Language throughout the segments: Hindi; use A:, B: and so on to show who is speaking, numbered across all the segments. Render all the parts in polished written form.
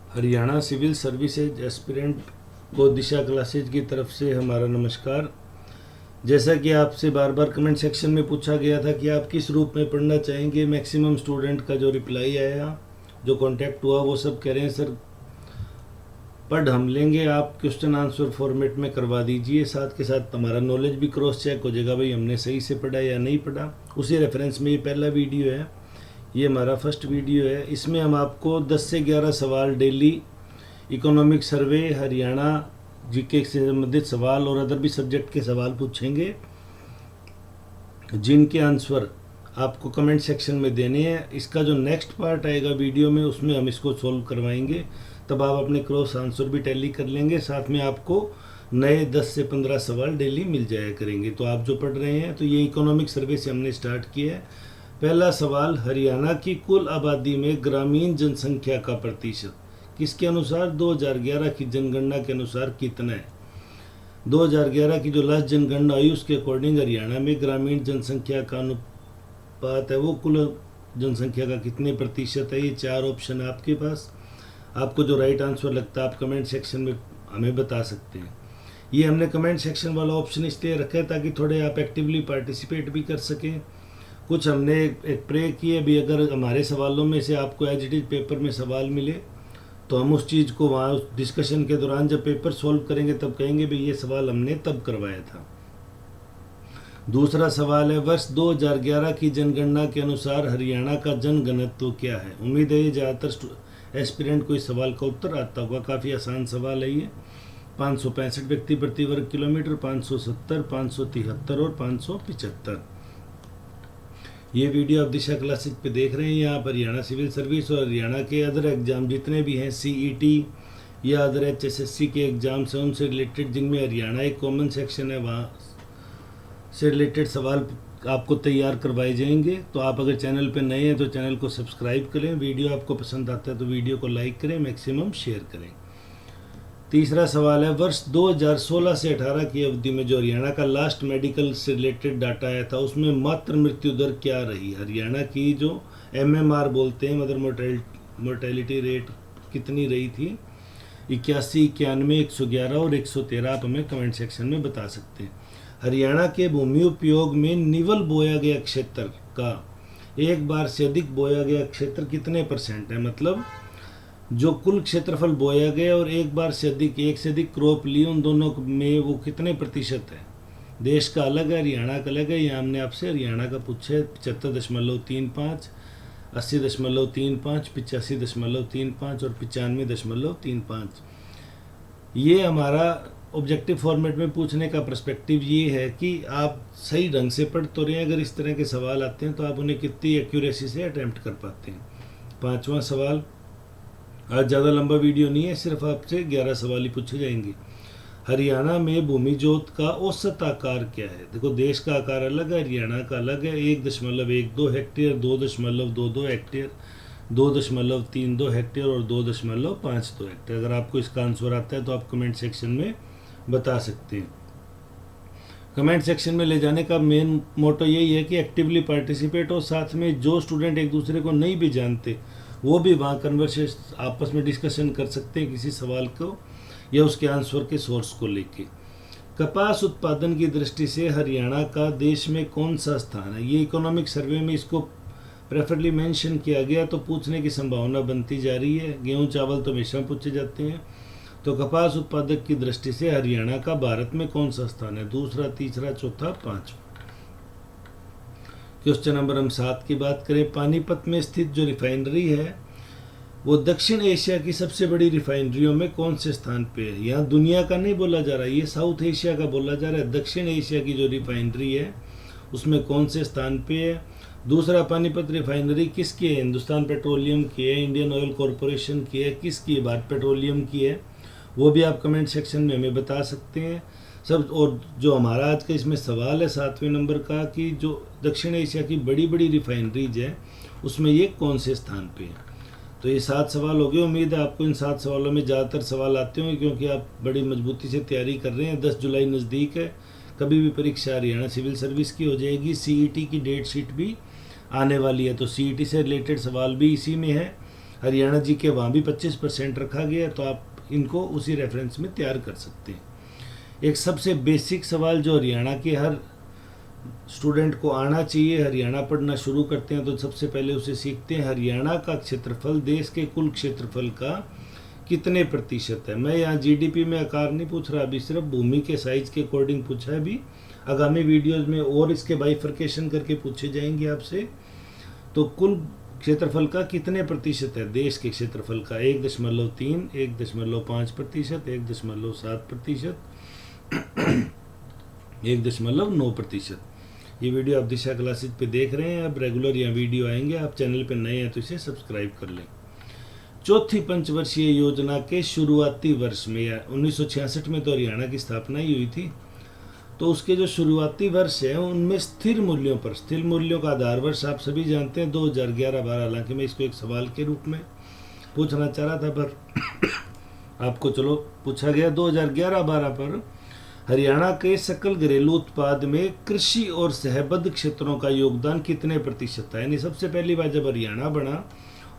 A: हरियाणा सिविल सर्विसेज एस्पिरेंट को दिशा क्लासेज की तरफ से हमारा नमस्कार। जैसा कि आपसे बार बार कमेंट सेक्शन में पूछा गया था कि आप किस रूप में पढ़ना चाहेंगे, मैक्सिमम स्टूडेंट का जो रिप्लाई आया, जो कांटेक्ट हुआ, वो सब कह रहे हैं सर पढ़ हम लेंगे, आप क्वेश्चन आंसर फॉर्मेट में करवा दीजिए, साथ के साथ हमारा नॉलेज भी क्रॉस चेक हो जाएगा भाई हमने सही से पढ़ा या नहीं पढ़ा। उसी रेफरेंस में ये पहला वीडियो है, ये हमारा फर्स्ट वीडियो है। इसमें हम आपको 10 से 11 सवाल daily economic survey, Haryana GK से संबंधित सवाल और अदर भी सब्जेक्ट के सवाल पूछेंगे, जिनके आंसर आपको कमेंट सेक्शन में देने हैं। इसका जो नेक्स्ट पार्ट आएगा वीडियो में, उसमें हम इसको सोल्व करवाएंगे, तब आप अपने क्रॉस आंसर भी टैली कर लेंगे। साथ में आपको नए 10 से 15 सवाल डेली मिल जाया करेंगे। तो आप जो पढ़ रहे हैं, तो ये इकोनॉमिक सर्वे से हमने स्टार्ट किया है। पहला सवाल, हरियाणा की कुल आबादी में ग्रामीण जनसंख्या का प्रतिशत किसके अनुसार 2011 की जनगणना के अनुसार कितना है। 2011 की जो लास्ट जनगणना हुई उसके अकॉर्डिंग हरियाणा में ग्रामीण जनसंख्या का अनुपात है वो कुल जनसंख्या का कितने प्रतिशत है। ये 4 ऑप्शन है आपके पास। आपको जो राइट आंसर लगता है आप कमेंट सेक्शन में हमें बता सकते हैं। ये हमने कमेंट सेक्शन वाला ऑप्शन इसलिए रखा है ताकि थोड़े आप एक्टिवली पार्टिसिपेट भी कर सकें। कुछ हमने एक प्रे किए भी, अगर हमारे सवालों में से आपको एज इट इज पेपर में सवाल मिले तो हम उस चीज़ को वहाँ उस डिस्कशन के दौरान जब पेपर सॉल्व करेंगे तब कहेंगे भी ये सवाल हमने तब करवाया था। दूसरा सवाल है, वर्ष 2011 की जनगणना के अनुसार हरियाणा का जनघनत्व क्या है। उम्मीद है ये ज़्यादातर एस्पिरेंट को इस सवाल का उत्तर आता होगा। काफ़ी आसान सवाल है ये। 565 व्यक्ति प्रति वर्ग किलोमीटर, 570, 573 और 575। ये वीडियो आप दिशा क्लासेज पे देख रहे हैं। यहाँ पर हरियाणा सिविल सर्विस और हरियाणा के अदर एग्जाम जितने भी हैं, CET या अदर HSSC के एग्जाम्स हैं उनसे रिलेटेड, जिनमें हरियाणा एक कॉमन सेक्शन है, वहाँ से रिलेटेड सवाल आपको तैयार करवाए जाएंगे। तो आप अगर चैनल पे नए हैं तो चैनल को सब्सक्राइब करें, वीडियो आपको पसंद आता है तो वीडियो को लाइक करें, मैक्सिमम शेयर करें। तीसरा सवाल है, वर्ष 2016 से 18 की अवधि में जो हरियाणा का लास्ट मेडिकल से रिलेटेड डाटा आया था उसमें मातृ मृत्यु दर क्या रही। हरियाणा की जो MMR बोलते हैं, मदर मोर्टेलिटी रेट, कितनी रही थी। 81, 91, 111 और 113 आप हमें कमेंट सेक्शन में बता सकते हैं। हरियाणा के भूमि उपयोग में निवल बोया गया क्षेत्र का एक बार से अधिक बोया गया क्षेत्र कितने % है। मतलब जो कुल क्षेत्रफल बोया गया और एक बार से अधिक, एक से अधिक क्रॉप ली, उन दोनों में वो कितने % है। देश का अलग है, हरियाणा का अलग है। यहाँ हमने आपसे हरियाणा का पूछा है। 75.35, 80.35, 85.35 और 95.35। ये हमारा ऑब्जेक्टिव फॉर्मेट में पूछने का पर्सपेक्टिव ये है कि आप सही ढंग से पढ़ तो रहे हैं। अगर इस तरह के सवाल आते हैं तो आप उन्हें कितनी एक्यूरेसी से अटैम्प्ट कर पाते हैं। 5वां सवाल, आज ज़्यादा लंबा वीडियो नहीं है, सिर्फ आपसे 11 सवाल ही पूछे जाएंगे। हरियाणा में भूमि जोत का औसत आकार क्या है। देखो, देश का आकार अलग है, हरियाणा का अलग है। 1.12 हेक्टेयर, 2.22 हेक्टेयर, 2.32 हेक्टेयर और 2.52 हेक्टेयर। अगर आपको इसका आंसर आता है तो आप कमेंट सेक्शन में बता सकते हैं। कमेंट सेक्शन में ले जाने का मेन मोटो यही है कि एक्टिवली पार्टिसिपेट हो, साथ में जो स्टूडेंट एक दूसरे को नहीं भी जानते वो भी वहाँ कन्वर्सेशन आपस में डिस्कशन कर सकते हैं किसी सवाल को या उसके आंसर के सोर्स को लेके। कपास उत्पादन की दृष्टि से हरियाणा का देश में कौन सा स्थान है। ये इकोनॉमिक सर्वे में इसको प्रेफरली मेंशन किया गया, तो पूछने की संभावना बनती जा रही है। गेहूँ चावल तो हमेशा पूछे जाते हैं। तो कपास उत्पादक की दृष्टि से हरियाणा का भारत में कौन सा स्थान है। दूसरा, तीसरा, चौथा, 5वां। क्वेश्चन नंबर हम 7 की बात करें। पानीपत में स्थित जो रिफाइनरी है वो दक्षिण एशिया की सबसे बड़ी रिफाइनरियों में कौन से स्थान पे है। यहाँ दुनिया का नहीं बोला जा रहा, ये साउथ एशिया का बोला जा रहा है। दक्षिण एशिया की जो रिफाइनरी है उसमें कौन से स्थान पे है। दूसरा, पानीपत रिफाइनरी किसकी है। हिंदुस्तान पेट्रोलियम की है, इंडियन ऑयल कॉरपोरेशन की है, किसकी है, भारत पेट्रोलियम की है। वो भी आप कमेंट सेक्शन में हमें बता सकते हैं सब। और जो हमारा आज का इसमें सवाल है 7वें नंबर का, कि जो दक्षिण एशिया की बड़ी बड़ी रिफाइनरीज है उसमें ये कौन से स्थान पे है। तो ये 7 सवाल हो गए। उम्मीद है आपको इन 7 सवालों में ज़्यादातर सवाल आते होंगे, क्योंकि आप बड़ी मजबूती से तैयारी कर रहे हैं। 10 जुलाई नज़दीक है, कभी भी परीक्षा हरियाणा सिविल सर्विस की हो जाएगी। CET की डेट शीट भी आने वाली है, तो CET से रिलेटेड सवाल भी इसी में है। हरियाणा जी के वहाँ भी 25% रखा गया है, तो आप इनको उसी रेफरेंस में तैयार कर सकते हैं। एक सबसे बेसिक सवाल जो हरियाणा के हर स्टूडेंट को आना चाहिए, हरियाणा पढ़ना शुरू करते हैं तो सबसे पहले उसे सीखते हैं हरियाणा का क्षेत्रफल देश के कुल क्षेत्रफल का कितने प्रतिशत है। मैं यहाँ जीडीपी में आकार नहीं पूछ रहा, अभी सिर्फ भूमि के साइज के अकॉर्डिंग पूछा है। अभी आगामी वीडियोज में और इसके बाइफर्केशन करके पूछे जाएंगे आपसे। तो कुल क्षेत्रफल का कितने प्रतिशत है देश के क्षेत्रफल का? 1.3, 1.5%, 1.7%, 1.9%। ये वीडियो आप दिशा क्लासेज पे देख रहे हैं, अब रेगुलर यहाँ वीडियो आएंगे। आप चैनल पे नए हैं तो इसे सब्सक्राइब कर लें। चौथी पंचवर्षीय योजना के शुरुआती वर्ष में, या 1966 में तो हरियाणा की स्थापना ही हुई थी, तो उसके जो शुरुआती वर्ष हैं उनमें स्थिर मूल्यों पर, स्थिर मूल्यों का आधार वर्ष आप सभी जानते हैं 2011-12। हालांकि मैं इसको एक सवाल के रूप में पूछना चाह रहा था पर आपको चलो पूछा गया। 2011-12 पर हरियाणा के सकल घरेलू उत्पाद में कृषि और सहबद्ध क्षेत्रों का योगदान कितने प्रतिशत था? यानी सबसे पहली बार जब हरियाणा बना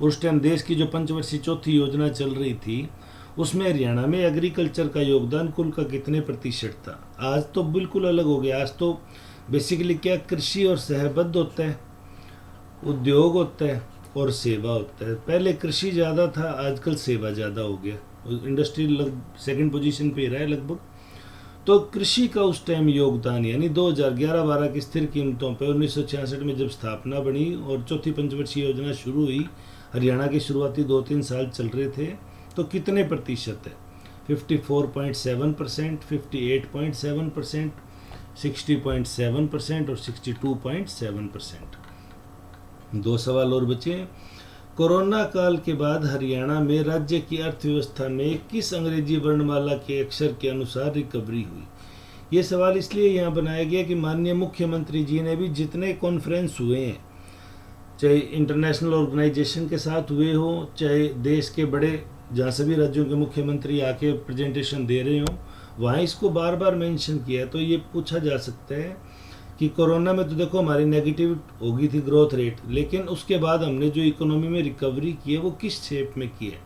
A: उस टाइम देश की जो पंचवर्षीय चौथी योजना चल रही थी उसमें हरियाणा में एग्रीकल्चर का योगदान कुल का कितने प्रतिशत था? आज तो बिल्कुल अलग हो गया। आज तो बेसिकली क्या कृषि और सहबद्ध होता है, उद्योग होता है और सेवा होता है। पहले कृषि ज़्यादा था, आजकल सेवा ज़्यादा हो गया। इंडस्ट्री सेकंड पोजीशन पे रहा है लगभग। तो कृषि का उस टाइम योगदान यानी 2011-12 की स्थिर कीमतों पर 1966 में जब स्थापना बनी और चौथी पंचवर्षीय योजना शुरू हुई, हरियाणा के शुरुआती 2-3 साल चल रहे थे, तो कितने प्रतिशत है? 54.7%, 58.7%, 60.7% और 62.7%। 2 सवाल और बचे। कोरोना काल के बाद हरियाणा में राज्य की अर्थव्यवस्था में किस अंग्रेजी वर्णमाला के अक्षर के अनुसार रिकवरी हुई? ये सवाल इसलिए यहाँ बनाया गया कि माननीय मुख्यमंत्री जी ने भी जितने कॉन्फ्रेंस हुए हैं, चाहे इंटरनेशनल ऑर्गेनाइजेशन के साथ हुए हो, चाहे देश के बड़े जहाँ सभी राज्यों के मुख्यमंत्री आके प्रेजेंटेशन दे रहे हों, वहाँ इसको बार बार मेंशन किया है। तो ये पूछा जा सकता है कि कोरोना में तो देखो हमारी नेगेटिव हो गई थी ग्रोथ रेट, लेकिन उसके बाद हमने जो इकोनॉमी में रिकवरी की है वो किस शेप में की है?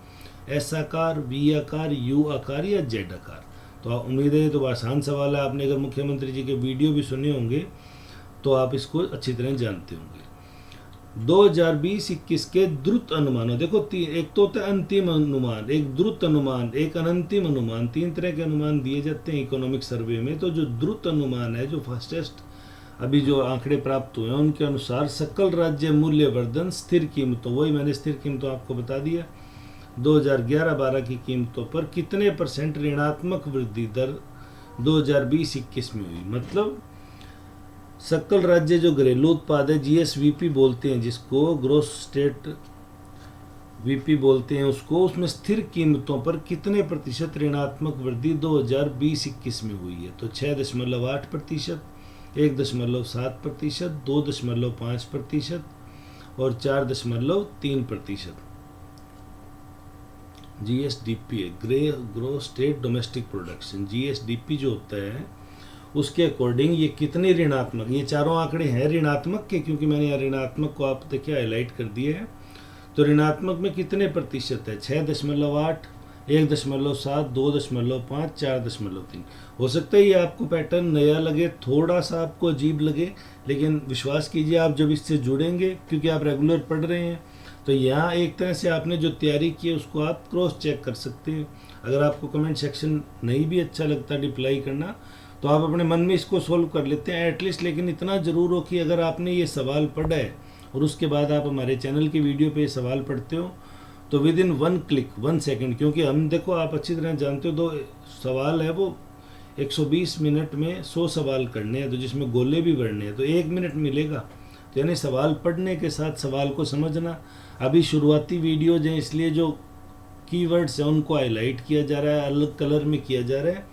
A: एस आकार, वी आकार, यू आकार या जेड आकार? तो उम्मीद है तो आसान सवाल है। आपने अगर मुख्यमंत्री जी के वीडियो भी सुने होंगे तो आप इसको अच्छी तरह जानते होंगे। 2020-21 के द्रुत अनुमानों, देखो एक तो होता है अंतिम अनुमान, एक द्रुत अनुमान, एक अनंतिम अनुमान। 3 तरह के अनुमान दिए जाते हैं इकोनॉमिक सर्वे में। तो जो द्रुत अनुमान है, जो फास्टेस्ट अभी जो आंकड़े प्राप्त हुए हैं उनके अनुसार सकल राज्य मूल्यवर्धन स्थिर कीमतों, वही मैंने स्थिर कीमतों आपको बता दिया, 2011-12 की कीमतों पर कितने % ऋणात्मक वृद्धि दर 2020-21 में हुई? मतलब सकल राज्य जो घरेलू उत्पाद है, GSVP बोलते हैं जिसको, ग्रोस स्टेट VP बोलते हैं उसको, उसमें स्थिर कीमतों पर कितने % ऋणात्मक वृद्धि 2020-21 में हुई है? तो 6.8%, 1.7%, 2.5% और 4.3%। GSDP है, gross state domestic production. GSDP जो होता है उसके अकॉर्डिंग ये कितने ऋणात्मक, ये चारों आंकड़े हैं ऋणात्मक के, क्योंकि मैंने यहाँ ऋणात्मक को आप देखिए हाईलाइट कर दिए है। तो ऋणात्मक में कितने प्रतिशत है? 6.8, 1.7, 2.5, 4.3। हो सकता है ये आपको पैटर्न नया लगे, थोड़ा सा आपको अजीब लगे, लेकिन विश्वास कीजिए आप जब इससे जुड़ेंगे, क्योंकि आप रेगुलर पढ़ रहे हैं, तो यहाँ एक तरह से आपने जो तैयारी की है उसको आप क्रॉस चेक कर सकते हैं। अगर आपको कमेंट सेक्शन नहीं भी अच्छा लगता रिप्लाई करना, तो आप अपने मन में इसको सोल्व कर लेते हैं एटलीस्ट। लेकिन इतना ज़रूर हो कि अगर आपने ये सवाल पढ़ा है और उसके बाद आप हमारे चैनल की वीडियो पे सवाल पढ़ते हो, तो विद इन 1 क्लिक 1 सेकंड, क्योंकि हम देखो आप अच्छी तरह जानते हो 2 सवाल है वो 120 मिनट में 100 सवाल करने हैं, तो जिसमें गोले भी बढ़ने हैं, तो 1 मिनट मिलेगा। तो यानी सवाल पढ़ने के साथ सवाल को समझना। अभी शुरुआती वीडियोज हैं इसलिए जो कीवर्ड्स हैं उनको हाईलाइट किया जा रहा है, अलग कलर में किया जा रहा है।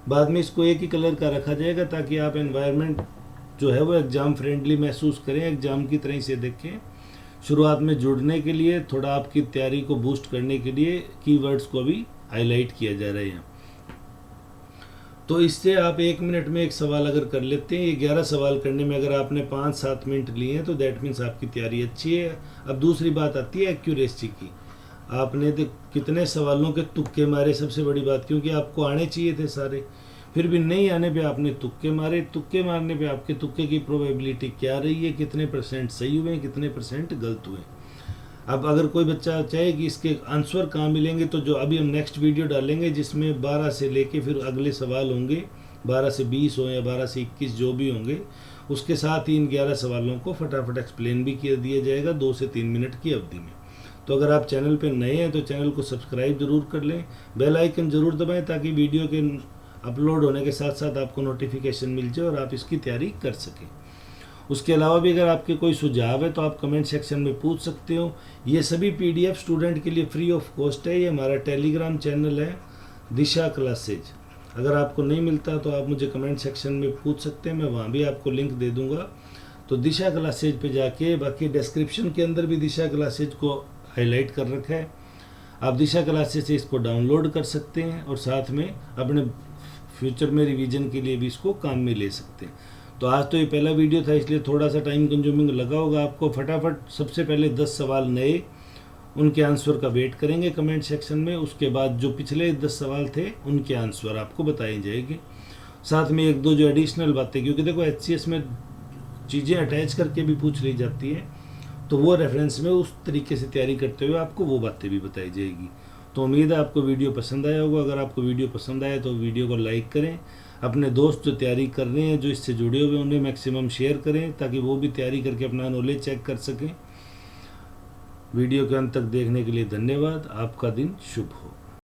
A: बाद में इसको एक ही कलर का रखा जाएगा ताकि आप एनवायरनमेंट जो है वो एग्ज़ाम फ्रेंडली महसूस करें, एग्ज़ाम की तरह से देखें। शुरुआत में जुड़ने के लिए, थोड़ा आपकी तैयारी को बूस्ट करने के लिए कीवर्ड्स को भी हाईलाइट किया जा रहा है। तो इससे आप 1 मिनट में एक सवाल अगर कर लेते हैं, ये 11 सवाल करने में अगर आपने 5-7 मिनट लिए हैं तो दैट मीन्स आपकी तैयारी अच्छी है। अब दूसरी बात आती है एक्यूरेसी की। आपने तो कितने सवालों के तुक्के मारे, सबसे बड़ी बात, क्योंकि आपको आने चाहिए थे सारे, फिर भी नहीं आने पे आपने तुक्के मारे। तुक्के मारने पे आपके तुक्के की प्रोबेबिलिटी क्या रही है, कितने % सही हुए, कितने % गलत हुए। अब अगर कोई बच्चा चाहे कि इसके आंसर कहाँ मिलेंगे, तो जो अभी हम नेक्स्ट वीडियो डालेंगे जिसमें 12 से लेके फिर अगले सवाल होंगे, 12 से 20 हो या 12 से 21 जो भी होंगे, उसके साथ ही इन 11 सवालों को फटाफट एक्सप्लेन भी किया दिया जाएगा 2 से 3 मिनट की अवधि में। तो अगर आप चैनल पर नए हैं तो चैनल को सब्सक्राइब जरूर कर लें, बेल आइकन जरूर दबाएं ताकि वीडियो के अपलोड होने के साथ साथ आपको नोटिफिकेशन मिल जाए और आप इसकी तैयारी कर सकें। उसके अलावा भी अगर आपके कोई सुझाव है तो आप कमेंट सेक्शन में पूछ सकते हो। ये सभी PDF स्टूडेंट के लिए फ्री ऑफ कॉस्ट है। ये हमारा टेलीग्राम चैनल है दिशा क्लासेज। अगर आपको नहीं मिलता तो आप मुझे कमेंट सेक्शन में पूछ सकते हैं, मैं वहाँ भी आपको लिंक दे दूँगा। तो दिशा क्लासेज पे जाके, बाकी डिस्क्रिप्शन के अंदर भी दिशा क्लासेज को हाईलाइट कर रखा है, आप दिशा क्लासेज से इसको डाउनलोड कर सकते हैं और साथ में अपने फ्यूचर में रिवीजन के लिए भी इसको काम में ले सकते हैं। तो आज तो ये पहला वीडियो था इसलिए थोड़ा सा टाइम कंज्यूमिंग लगा होगा आपको। फटाफट सबसे पहले 10 सवाल नए, उनके आंसर का वेट करेंगे कमेंट सेक्शन में। उसके बाद जो पिछले 10 सवाल थे उनके आंसर आपको बताए जाएंगे, साथ में 1-2 जो एडिशनल बातें, क्योंकि देखो HCS में चीज़ें अटैच करके भी पूछ ली जाती हैं, तो वो रेफरेंस में उस तरीके से तैयारी करते हुए आपको वो बातें भी बताई जाएगी। तो उम्मीद है आपको वीडियो पसंद आया होगा। अगर आपको वीडियो पसंद आया तो वीडियो को लाइक करें, अपने दोस्त जो तैयारी कर रहे हैं, जो इससे जुड़े हुए, उन्हें मैक्सिमम शेयर करें ताकि वो भी तैयारी करके अपना नॉलेज चेक कर सकें। वीडियो के अंत तक देखने के लिए धन्यवाद। आपका दिन शुभ हो।